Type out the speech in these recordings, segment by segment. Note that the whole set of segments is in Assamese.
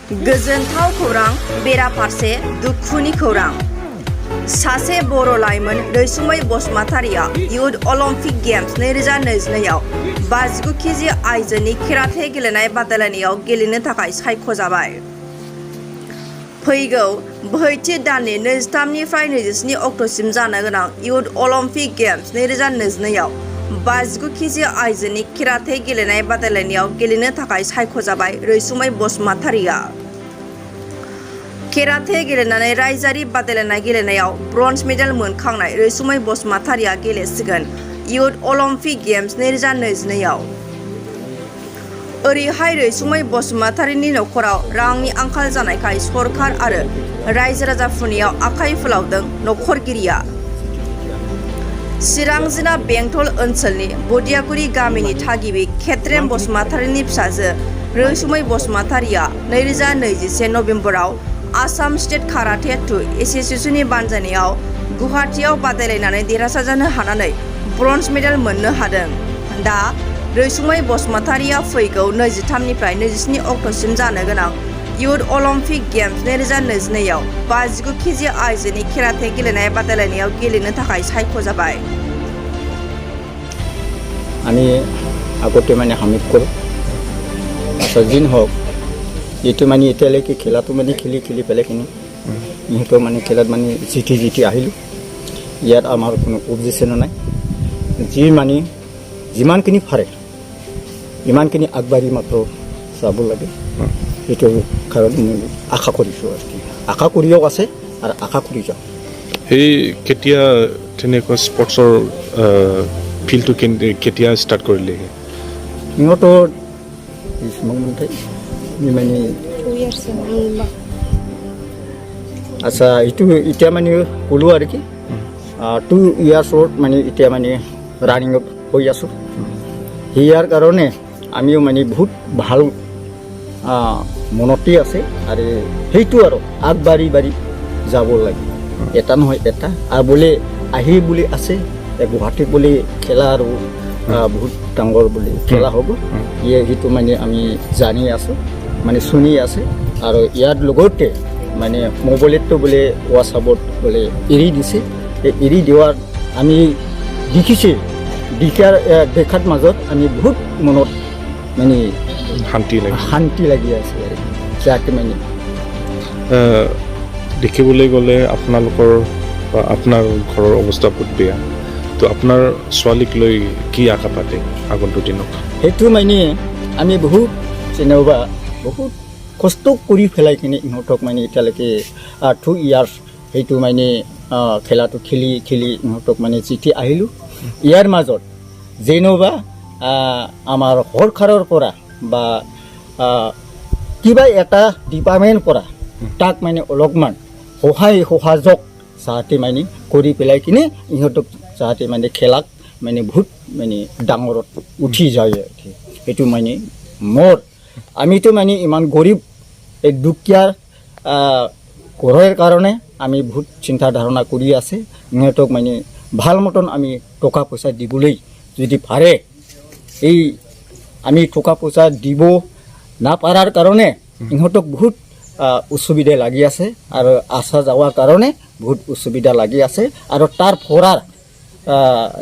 गोजोनथाव खौरां बेराफारसे दुखुनि खौरां सासे बर' लाइमोन रैसुमै बसुमतारिया युथ अलिम्पिक गेम्स 2022 आव 59 केजि आइजोनि केराटे गेलेनाय बादायलायनायाव गेलेनो थाखाय सायख'जाबाय। फैगौ बोहैथि दाननि 23 निफ्राय 27 अक्ट'सिम जानो गोनां युथ अलिम्पिक गेम्स 2022 आव 59 केजि आइजोनि केराटे गेलेनाय बादायलायनायाव गेलेनो थाखाय सायख'जाबाय रैसुमै बसुमतारिया। केराटे गेलेनानै रायजोआरि बादायलायनाय गेलेनायाव ब्रन्ज मेडेल मोनखांनाय रैसुमै बसुमतारिया गेलेसिगोन युथ अलिम्पिक गेम्स 2022 आव। ओरैहाय रैसुमै बसुमतारिनि नखराव रांनि आंखाल जानायखाय सरकार आरो रायजो राजाफोरनियाव आखाइ फोलावदों नखरगिरिया। चिरां जिल्ला बेंटल ओनसोलनि बदियागुरि गामिनि थागिबि खेत्रेम बसुमतारिनि फिसाजो रैसुमै बसुमतारिया 2021 नभेम्बराव आसाम स्टेट काराटे 2 एस'सिएशननि बानजायनायाव गुवाहाटीआव बादायलायनानै देरहासार जानो हानानै ब्रन्ज मेडेल मोननो हादों। दा रैसुमै बसुमतारिया फैगौ 23 निफ्राय 27 अक्ट'सिम जानो गोनां युथ अलिम्पिक गेम्स 2022 आव 59 केजि आइजोनि केराटे गेलेनाय बादायलायनायाव गेलेनो थाखाय सायख'जाबाय। আমি আগতে মানে হামিদ কৰোঁ আচ্ছা যি নহওক এইটো মানে এতিয়ালৈকে খেলাটো মানে খেলি পেলাই কিনে ইহঁতৰ মানে খেলাত মানে জিতি আহিলোঁ। ইয়াত আমাৰ কোনো অবজেকশ্যনো নাই। যি মানে যিমানখিনি পাৰে ইমানখিনি আগবাঢ়ি মাত্ৰ চাব লাগে। সেইটো কাৰণে মই আশা কৰিছোঁ আৰু কি আশা কৰিও আছে আৰু আশা কৰি যাওঁ। সেই কেতিয়া তেনেকুৱা স্পৰ্টছৰ ফিল্ডটো কেতিয়া ষ্টাৰ্ট কৰিলে? সিহঁতৰ মানে আচ্ছা এইটো এতিয়া মানে ক'লোঁ আৰু কি 2 ইয়াৰ্ছত মানে এতিয়া মানে ৰানিঙত হৈ আছোঁ। সেয়াৰ কাৰণে আমিও মানে বহুত ভাল মনতে আছে আৰু সেইটো আৰু আগবাঢ়ি যাব লাগে। এটা নহয় এটা আৰু বোলে আহি বুলি আছে গুৱাহাটীত বুলি খেলা আৰু বহুত ডাঙৰ বুলি খেলা হ'ব সেইটো মানে আমি জানি আছোঁ মানে শুনি আছে। আৰু ইয়াৰ লগতে মানে মোবাইলতো বোলে হোৱাটছআপত বোলে এৰি দিছে। এৰি দিয়াৰ আমি দেখাৰ মাজত আমি বহুত মনত মানে শান্তি লাগি আছে আৰু যাতে মানে দেখিবলৈ গ'লে আপোনালোকৰ বা আপোনাৰ ঘৰৰ অৱস্থা বহুত বেয়া, তো আপোনাৰ ছোৱালীক লৈ কি আশা পাতে আগন্তুক দিনত? সেইটো মানে আমি বহুত যেনিবা বহুত কষ্ট কৰি পেলাই কিনে ইহঁতক মানে এতিয়ালৈকে 2 ইয়াৰ্ছ সেইটো মানে খেলাটো খেলি ইহঁতক মানে জিতি আহিলোঁ। ইয়াৰ মাজত যেনিবা আমাৰ চৰকাৰৰ পৰা বা কিবা এটা ডিপাৰ্টমেণ্টৰ পৰা তাক মানে অলপমান সহযোগ যাতে মানে কৰি পেলাই কিনে ইহঁতক যাতে মানে খেলাক মানে বহুত মানে ডাঙৰত উঠি যায়। সেইটো মানে আমিতো মানে ইমান গৰীব এই দুখীয়াৰ ঘৰৰ কাৰণে আমি বহুত চিন্তা ধাৰণা কৰি আছে। ইহঁতক মানে ভাল মতন আমি টকা পইচা দিবলৈ যদি পাৰে এই আমি টকা পইচা দিব নাপাৰাৰ কাৰণে ইহঁতক বহুত অসুবিধা লাগি আছে আৰু আসা যাৱাৰ কাৰণে বহুত অসুবিধা লাগি আছে আৰু তাৰ পঢ়াৰ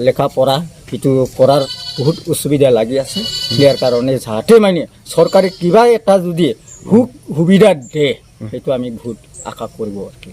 লেখা পঢ়া সেইটো কৰাৰ বহুত অসুবিধা লাগি আছে। ইয়াৰ কাৰণে যাতে মানে চৰকাৰে কিবা এটা যদি সুবিধা দিয়ে সেইটো আমি বহুত আশা কৰিব আৰু কি।